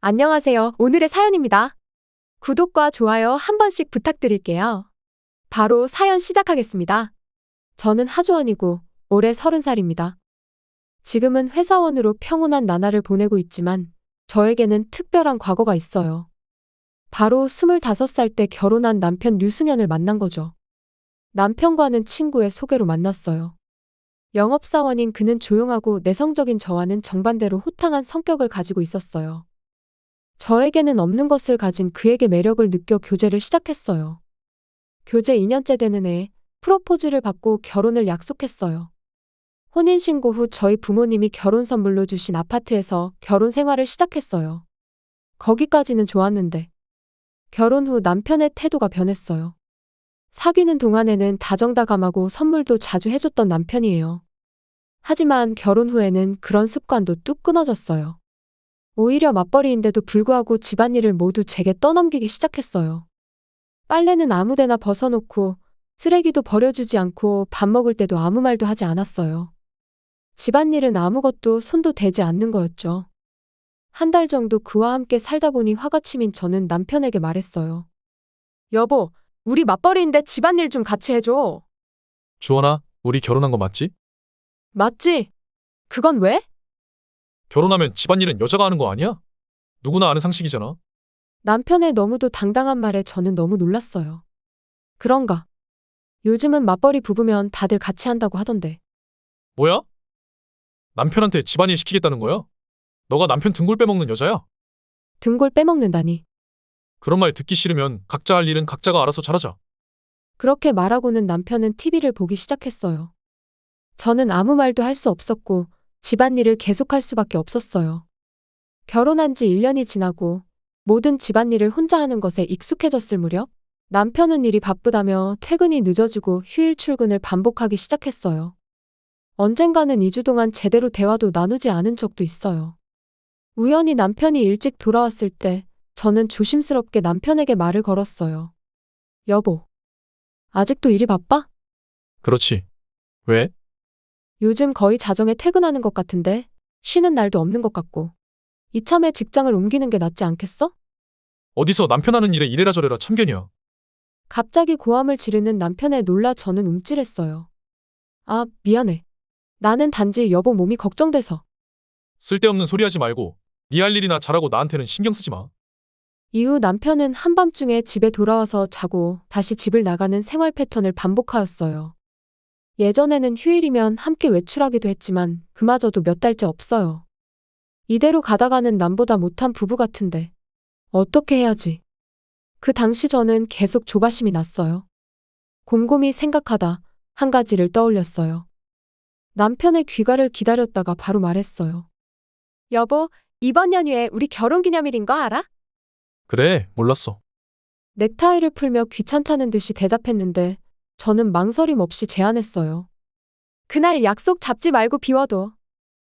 안녕하세요. 오늘의 사연입니다. 구독과 좋아요 한 번씩 부탁드릴게요. 바로 사연 시작하겠습니다. 저는 하주원이고 올해 30살입니다. 지금은 회사원으로 평온한 나날을 보내고 있지만 저에게는 특별한 과거가 있어요. 바로 25살 때 결혼한 남편 류승현을 만난 거죠. 남편과는 친구의 소개로 만났어요. 영업사원인 그는 조용하고 내성적인 저와는 정반대로 호탕한 성격을 가지고 있었어요. 저에게는 없는 것을 가진 그에게 매력을 느껴 교제를 시작했어요. 교제 2년째 되는 해에 프로포즈를 받고 결혼을 약속했어요. 혼인신고 후 저희 부모님이 결혼 선물로 주신 아파트에서 결혼 생활을 시작했어요. 거기까지는 좋았는데 결혼 후 남편의 태도가 변했어요. 사귀는 동안에는 다정다감하고 선물도 자주 해줬던 남편이에요. 하지만 결혼 후에는 그런 습관도 뚝 끊어졌어요. 오히려 맞벌이인데도 불구하고 집안일을 모두 제게 떠넘기기 시작했어요. 빨래는 아무데나 벗어놓고 쓰레기도 버려주지 않고 밥 먹을 때도 아무 말도 하지 않았어요. 집안일은 아무것도 손도 대지 않는 거였죠. 한 달 정도 그와 함께 살다 보니 화가 치민 저는 남편에게 말했어요. 여보, 우리 맞벌이인데 집안일 좀 같이 해줘. 주원아, 우리 결혼한 거 맞지? 맞지? 그건 왜? 결혼하면 집안일은 여자가 하는 거 아니야? 누구나 아는 상식이잖아. 남편의 너무도 당당한 말에 저는 너무 놀랐어요. 그런가? 요즘은 맞벌이 부부면 다들 같이 한다고 하던데. 뭐야? 남편한테 집안일 시키겠다는 거야? 너가 남편 등골 빼먹는 여자야? 등골 빼먹는다니. 그런 말 듣기 싫으면 각자 할 일은 각자가 알아서 잘하자. 그렇게 말하고는 남편은 TV를 보기 시작했어요. 저는 아무 말도 할 수 없었고 집안일을 계속할 수밖에 없었어요. 결혼한 지 1년이 지나고 모든 집안일을 혼자 하는 것에 익숙해졌을 무렵 남편은 일이 바쁘다며 퇴근이 늦어지고 휴일 출근을 반복하기 시작했어요. 언젠가는 2주 동안 제대로 대화도 나누지 않은 적도 있어요. 우연히 남편이 일찍 돌아왔을 때 저는 조심스럽게 남편에게 말을 걸었어요. 여보, 아직도 일이 바빠? 그렇지. 왜? 요즘 거의 자정에 퇴근하는 것 같은데 쉬는 날도 없는 것 같고 이참에 직장을 옮기는 게 낫지 않겠어? 어디서 남편 하는 일에 이래라 저래라 참견이야. 갑자기 고함을 지르는 남편에 놀라 저는 움찔했어요. 아, 미안해. 나는 단지 여보 몸이 걱정돼서. 쓸데없는 소리 하지 말고 네 할 일이나 잘하고 나한테는 신경 쓰지 마. 이후 남편은 한밤중에 집에 돌아와서 자고 다시 집을 나가는 생활 패턴을 반복하였어요. 예전에는 휴일이면 함께 외출하기도 했지만 그마저도 몇 달째 없어요. 이대로 가다가는 남보다 못한 부부 같은데 어떻게 해야지? 그 당시 저는 계속 조바심이 났어요. 곰곰이 생각하다 한 가지를 떠올렸어요. 남편의 귀가를 기다렸다가 바로 말했어요. 여보, 이번 연휴에 우리 결혼기념일인 거 알아? 그래, 몰랐어. 넥타이를 풀며 귀찮다는 듯이 대답했는데 저는 망설임 없이 제안했어요. 그날 약속 잡지 말고 비워둬.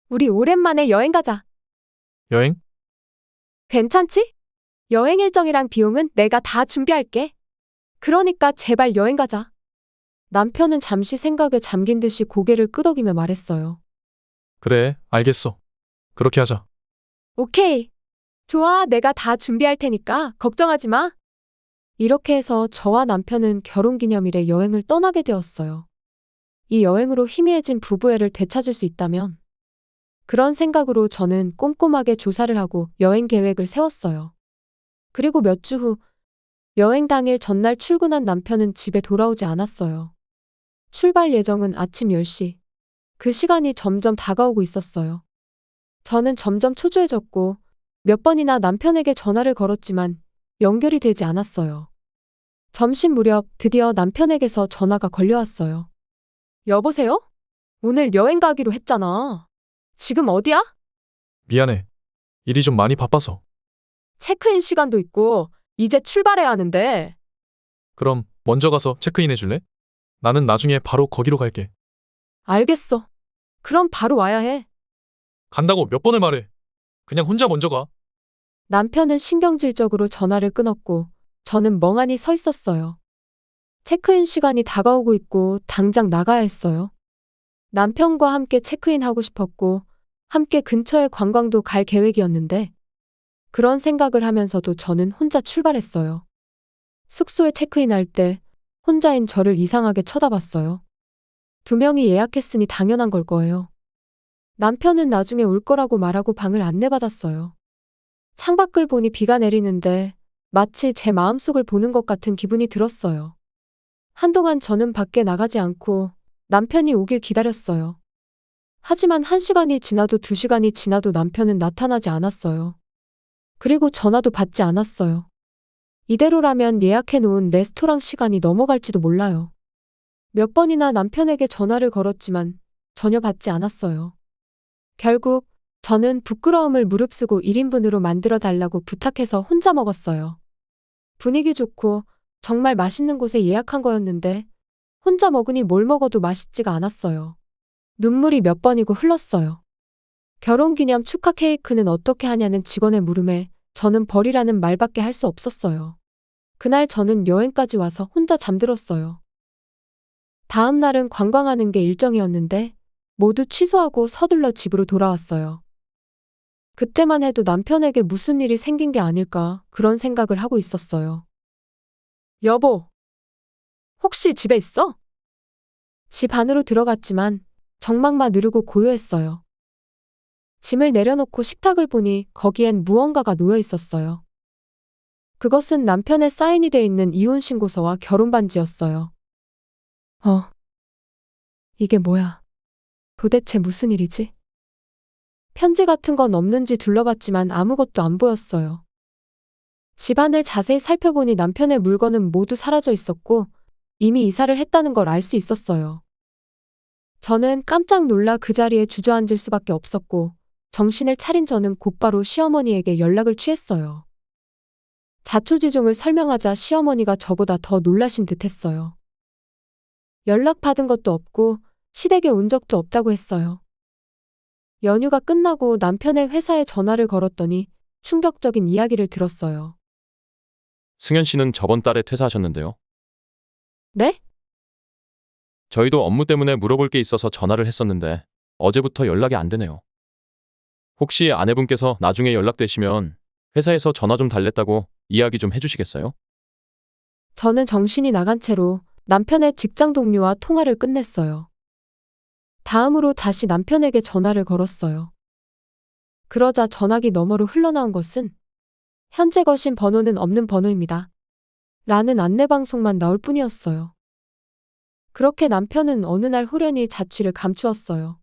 우리 오랜만에 여행 가자. 여행? 괜찮지? 여행 일정이랑 비용은 내가 다 준비할게. 그러니까 제발 여행 가자. 남편은 잠시 생각에 잠긴 듯이 고개를 끄덕이며 말했어요. 그래, 알겠어. 그렇게 하자. 오케이. 좋아, 내가 다 준비할 테니까 걱정하지 마. 이렇게 해서 저와 남편은 결혼기념일에 여행을 떠나게 되었어요. 이 여행으로 희미해진 부부애를 되찾을 수 있다면 그런 생각으로 저는 꼼꼼하게 조사를 하고 여행 계획을 세웠어요. 그리고 몇 주 후 여행 당일 전날 출근한 남편은 집에 돌아오지 않았어요. 출발 예정은 아침 10시. 그 시간이 점점 다가오고 있었어요. 저는 점점 초조해졌고 몇 번이나 남편에게 전화를 걸었지만 연결이 되지 않았어요. 점심 무렵 드디어 남편에게서 전화가 걸려왔어요. 여보세요? 오늘 여행 가기로 했잖아. 지금 어디야? 미안해. 일이 좀 많이 바빠서. 체크인 시간도 있고 이제 출발해야 하는데. 그럼 먼저 가서 체크인 해줄래? 나는 나중에 바로 거기로 갈게. 알겠어. 그럼 바로 와야 해. 간다고 몇 번을 말해. 그냥 혼자 먼저 가. 남편은 신경질적으로 전화를 끊었고 저는 멍하니 서 있었어요. 체크인 시간이 다가오고 있고 당장 나가야 했어요. 남편과 함께 체크인하고 싶었고 함께 근처의 관광도 갈 계획이었는데 그런 생각을 하면서도 저는 혼자 출발했어요. 숙소에 체크인할 때 혼자인 저를 이상하게 쳐다봤어요. 두 명이 예약했으니 당연한 걸 거예요. 남편은 나중에 올 거라고 말하고 방을 안내받았어요. 창밖을 보니 비가 내리는데 마치 제 마음속을 보는 것 같은 기분이 들었어요. 한동안 저는 밖에 나가지 않고 남편이 오길 기다렸어요. 하지만 1시간이 지나도 2시간이 지나도 남편은 나타나지 않았어요. 그리고 전화도 받지 않았어요. 이대로라면 예약해 놓은 레스토랑 시간이 넘어갈지도 몰라요. 몇 번이나 남편에게 전화를 걸었지만 전혀 받지 않았어요. 결국 저는 부끄러움을 무릅쓰고 1인분으로 만들어 달라고 부탁해서 혼자 먹었어요. 분위기 좋고 정말 맛있는 곳에 예약한 거였는데 혼자 먹으니 뭘 먹어도 맛있지가 않았어요. 눈물이 몇 번이고 흘렀어요. 결혼기념 축하 케이크는 어떻게 하냐는 직원의 물음에 저는 버리라는 말밖에 할 수 없었어요. 그날 저는 여행까지 와서 혼자 잠들었어요. 다음 날은 관광하는 게 일정이었는데 모두 취소하고 서둘러 집으로 돌아왔어요. 그때만 해도 남편에게 무슨 일이 생긴 게 아닐까 그런 생각을 하고 있었어요. 여보, 혹시 집에 있어? 집 안으로 들어갔지만 정막만 누르고 고요했어요. 짐을 내려놓고 식탁을 보니 거기엔 무언가가 놓여 있었어요. 그것은 남편의 사인이 돼 있는 이혼 신고서와 결혼 반지였어요. 이게 뭐야? 도대체 무슨 일이지? 편지 같은 건 없는지 둘러봤지만 아무것도 안 보였어요. 집안을 자세히 살펴보니 남편의 물건은 모두 사라져 있었고 이미 이사를 했다는 걸 알 수 있었어요. 저는 깜짝 놀라 그 자리에 주저앉을 수밖에 없었고 정신을 차린 저는 곧바로 시어머니에게 연락을 취했어요. 자초지종을 설명하자 시어머니가 저보다 더 놀라신 듯했어요. 연락받은 것도 없고 시댁에 온 적도 없다고 했어요. 연휴가 끝나고 남편의 회사에 전화를 걸었더니 충격적인 이야기를 들었어요. 승현 씨는 저번 달에 퇴사하셨는데요. 네? 저희도 업무 때문에 물어볼 게 있어서 전화를 했었는데 어제부터 연락이 안 되네요. 혹시 아내분께서 나중에 연락되시면 회사에서 전화 좀 달랬다고 이야기 좀 해주시겠어요? 저는 정신이 나간 채로 남편의 직장 동료와 통화를 끝냈어요. 다음으로 다시 남편에게 전화를 걸었어요. 그러자 전화기 너머로 흘러나온 것은 현재 거신 번호는 없는 번호입니다. 라는 안내방송만 나올 뿐이었어요. 그렇게 남편은 어느 날 호련히 자취를 감추었어요.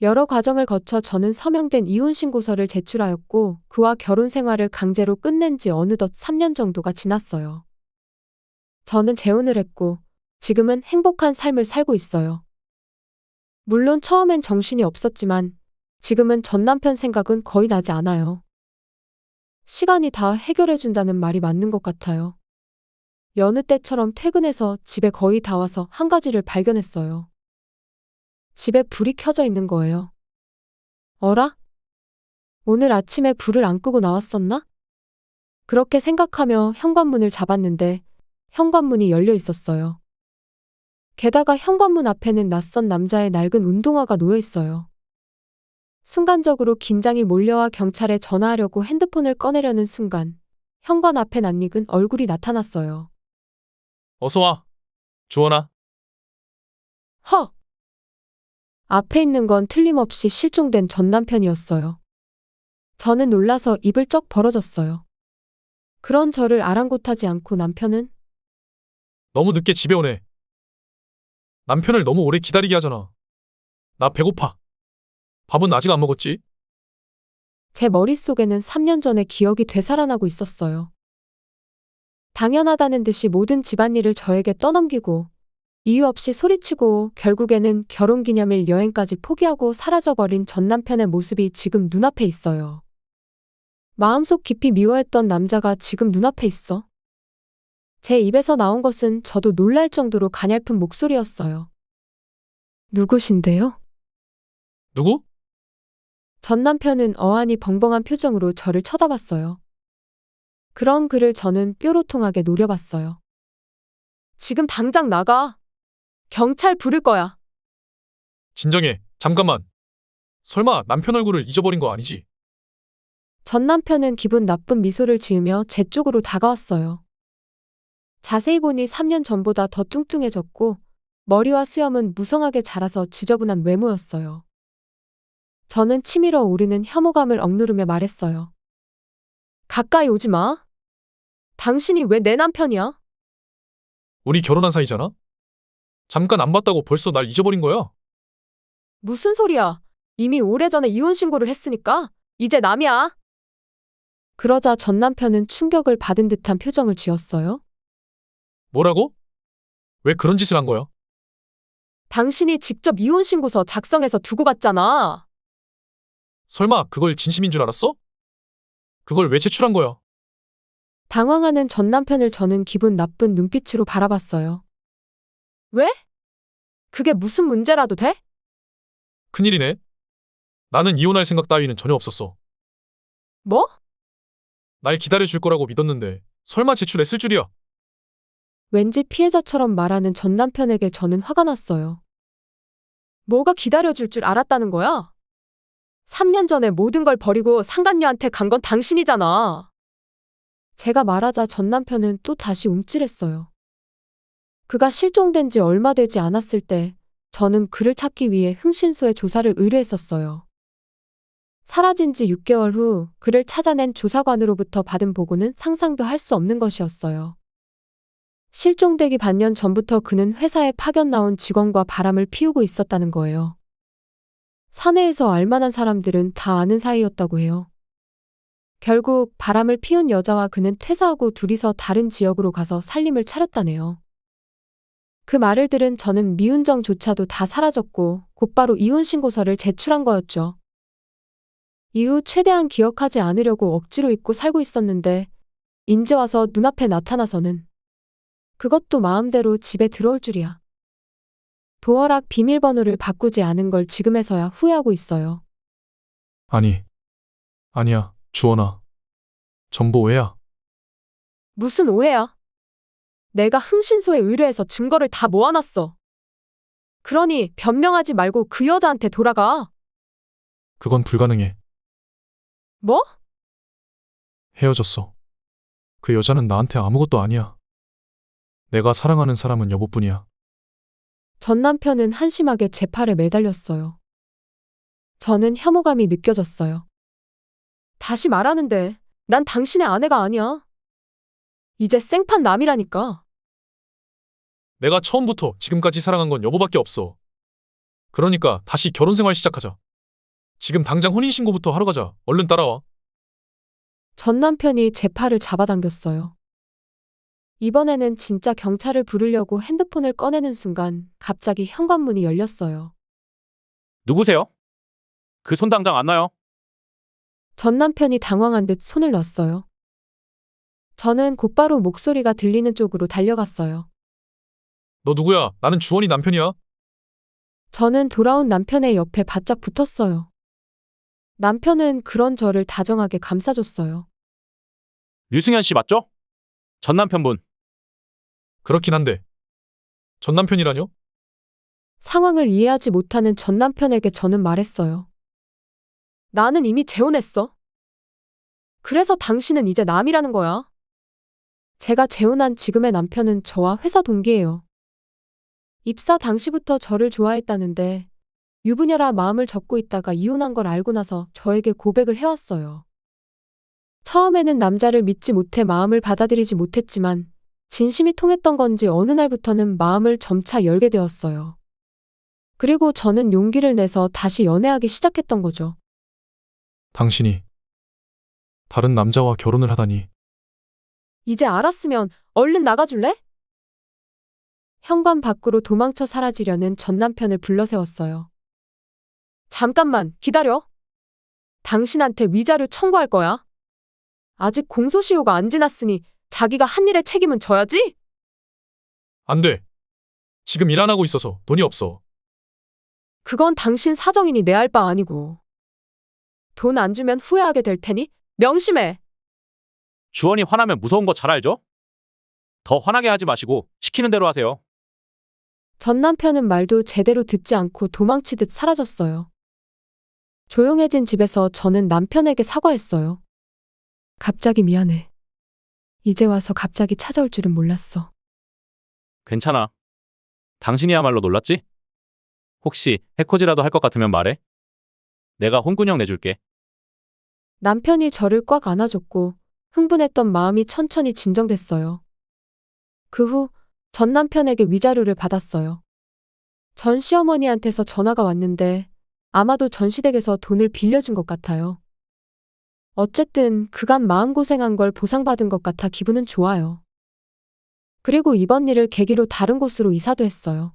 여러 과정을 거쳐 저는 서명된 이혼신고서를 제출하였고 그와 결혼 생활을 강제로 끝낸 지 어느덧 3년 정도가 지났어요. 저는 재혼을 했고 지금은 행복한 삶을 살고 있어요. 물론 처음엔 정신이 없었지만 지금은 전 남편 생각은 거의 나지 않아요. 시간이 다 해결해준다는 말이 맞는 것 같아요. 여느 때처럼 퇴근해서 집에 거의 다 와서 한 가지를 발견했어요. 집에 불이 켜져 있는 거예요. 어라? 오늘 아침에 불을 안 끄고 나왔었나? 그렇게 생각하며 현관문을 잡았는데 현관문이 열려 있었어요. 게다가 현관문 앞에는 낯선 남자의 낡은 운동화가 놓여 있어요. 순간적으로 긴장이 몰려와 경찰에 전화하려고 핸드폰을 꺼내려는 순간 현관 앞에 낯익은 얼굴이 나타났어요. 어서 와. 주원아. 허! 앞에 있는 건 틀림없이 실종된 전 남편이었어요. 저는 놀라서 입을 쩍 벌어졌어요. 그런 저를 아랑곳하지 않고 남편은 너무 늦게 집에 오네. 남편을 너무 오래 기다리게 하잖아. 나 배고파. 밥은 아직 안 먹었지? 제 머릿속에는 3년 전의 기억이 되살아나고 있었어요. 당연하다는 듯이 모든 집안일을 저에게 떠넘기고 이유 없이 소리치고 결국에는 결혼기념일 여행까지 포기하고 사라져버린 전 남편의 모습이 지금 눈앞에 있어요. 마음속 깊이 미워했던 남자가 지금 눈앞에 있어. 제 입에서 나온 것은 저도 놀랄 정도로 가냘픈 목소리였어요. 누구신데요? 누구? 전 남편은 어안이 벙벙한 표정으로 저를 쳐다봤어요. 그런 그를 저는 뾰로통하게 노려봤어요. 지금 당장 나가. 경찰 부를 거야. 진정해. 잠깐만. 설마 남편 얼굴을 잊어버린 거 아니지? 전 남편은 기분 나쁜 미소를 지으며 제 쪽으로 다가왔어요. 자세히 보니 3년 전보다 더 뚱뚱해졌고 머리와 수염은 무성하게 자라서 지저분한 외모였어요. 저는 치밀어 오르는 혐오감을 억누르며 말했어요. 가까이 오지 마. 당신이 왜 내 남편이야? 우리 결혼한 사이잖아? 잠깐 안 봤다고 벌써 날 잊어버린 거야? 무슨 소리야? 이미 오래전에 이혼 신고를 했으니까 이제 남이야. 그러자 전 남편은 충격을 받은 듯한 표정을 지었어요. 뭐라고? 왜 그런 짓을 한 거야? 당신이 직접 이혼 신고서 작성해서 두고 갔잖아. 설마 그걸 진심인 줄 알았어? 그걸 왜 제출한 거야? 당황하는 전 남편을 저는 기분 나쁜 눈빛으로 바라봤어요. 왜? 그게 무슨 문제라도 돼? 큰일이네. 나는 이혼할 생각 따위는 전혀 없었어. 뭐? 날 기다려줄 거라고 믿었는데 설마 제출했을 줄이야. 왠지 피해자처럼 말하는 전 남편에게 저는 화가 났어요. 뭐가 기다려줄 줄 알았다는 거야? 3년 전에 모든 걸 버리고 상간녀한테 간 건 당신이잖아. 제가 말하자 전 남편은 또 다시 움찔했어요. 그가 실종된 지 얼마 되지 않았을 때 저는 그를 찾기 위해 흥신소에 조사를 의뢰했었어요. 사라진 지 6개월 후 그를 찾아낸 조사관으로부터 받은 보고는 상상도 할 수 없는 것이었어요. 실종되기 반년 전부터 그는 회사에 파견 나온 직원과 바람을 피우고 있었다는 거예요. 사내에서 알만한 사람들은 다 아는 사이였다고 해요. 결국 바람을 피운 여자와 그는 퇴사하고 둘이서 다른 지역으로 가서 살림을 차렸다네요. 그 말을 들은 저는 미운정조차도 다 사라졌고 곧바로 이혼 신고서를 제출한 거였죠. 이후 최대한 기억하지 않으려고 억지로 잊고 살고 있었는데 인제 와서 눈앞에 나타나서는 그것도 마음대로 집에 들어올 줄이야. 도어락 비밀번호를 바꾸지 않은 걸 지금에서야 후회하고 있어요. 아니야, 주원아. 전부 오해야. 무슨 오해야? 내가 흥신소에 의뢰해서 증거를 다 모아놨어. 그러니 변명하지 말고 그 여자한테 돌아가. 그건 불가능해. 뭐? 헤어졌어. 그 여자는 나한테 아무것도 아니야. 내가 사랑하는 사람은 여보뿐이야. 전 남편은 한심하게 제 팔에 매달렸어요. 저는 혐오감이 느껴졌어요. 다시 말하는데 난 당신의 아내가 아니야. 이제 생판 남이라니까. 내가 처음부터 지금까지 사랑한 건 여보밖에 없어. 그러니까 다시 결혼 생활 시작하자. 지금 당장 혼인신고부터 하러 가자. 얼른 따라와. 전 남편이 제 팔을 잡아당겼어요. 이번에는 진짜 경찰을 부르려고 핸드폰을 꺼내는 순간 갑자기 현관문이 열렸어요. 누구세요? 그 손 당장 안 놔요. 전 남편이 당황한 듯 손을 놨어요. 저는 곧바로 목소리가 들리는 쪽으로 달려갔어요. 너 누구야? 나는 주원이 남편이야. 저는 돌아온 남편의 옆에 바짝 붙었어요. 남편은 그런 저를 다정하게 감싸줬어요. 류승현 씨 맞죠? 전 남편분. 그렇긴 한데. 전 남편이라뇨? 상황을 이해하지 못하는 전 남편에게 저는 말했어요. 나는 이미 재혼했어. 그래서 당신은 이제 남이라는 거야. 제가 재혼한 지금의 남편은 저와 회사 동기예요. 입사 당시부터 저를 좋아했다는데 유부녀라 마음을 접고 있다가 이혼한 걸 알고 나서 저에게 고백을 해왔어요. 처음에는 남자를 믿지 못해 마음을 받아들이지 못했지만 진심이 통했던 건지 어느 날부터는 마음을 점차 열게 되었어요. 그리고 저는 용기를 내서 다시 연애하기 시작했던 거죠. 당신이 다른 남자와 결혼을 하다니. 이제 알았으면 얼른 나가줄래? 현관 밖으로 도망쳐 사라지려는 전 남편을 불러세웠어요. 잠깐만 기다려. 당신한테 위자료 청구할 거야. 아직 공소시효가 안 지났으니 자기가 한 일의 책임은 져야지. 안 돼. 지금 일 안 하고 있어서 돈이 없어. 그건 당신 사정이니 내 알 바 아니고. 돈 안 주면 후회하게 될 테니 명심해. 주원이 화나면 무서운 거 잘 알죠? 더 화나게 하지 마시고 시키는 대로 하세요. 전 남편은 말도 제대로 듣지 않고 도망치듯 사라졌어요. 조용해진 집에서 저는 남편에게 사과했어요. 갑자기 미안해. 이제 와서 갑자기 찾아올 줄은 몰랐어. 괜찮아. 당신이야말로 놀랐지? 혹시 해코지라도 할 것 같으면 말해. 내가 홍군형 내줄게. 남편이 저를 꽉 안아줬고 흥분했던 마음이 천천히 진정됐어요. 그 후 전 남편에게 위자료를 받았어요. 전 시어머니한테서 전화가 왔는데 아마도 전 시댁에서 돈을 빌려준 것 같아요. 어쨌든 그간 마음고생한 걸 보상받은 것 같아 기분은 좋아요. 그리고 이번 일을 계기로 다른 곳으로 이사도 했어요.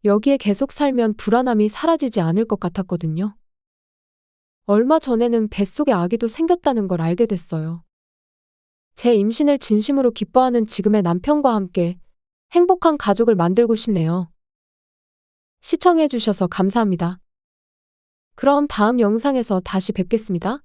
여기에 계속 살면 불안함이 사라지지 않을 것 같았거든요. 얼마 전에는 뱃속에 아기도 생겼다는 걸 알게 됐어요. 제 임신을 진심으로 기뻐하는 지금의 남편과 함께 행복한 가족을 만들고 싶네요. 시청해주셔서 감사합니다. 그럼 다음 영상에서 다시 뵙겠습니다.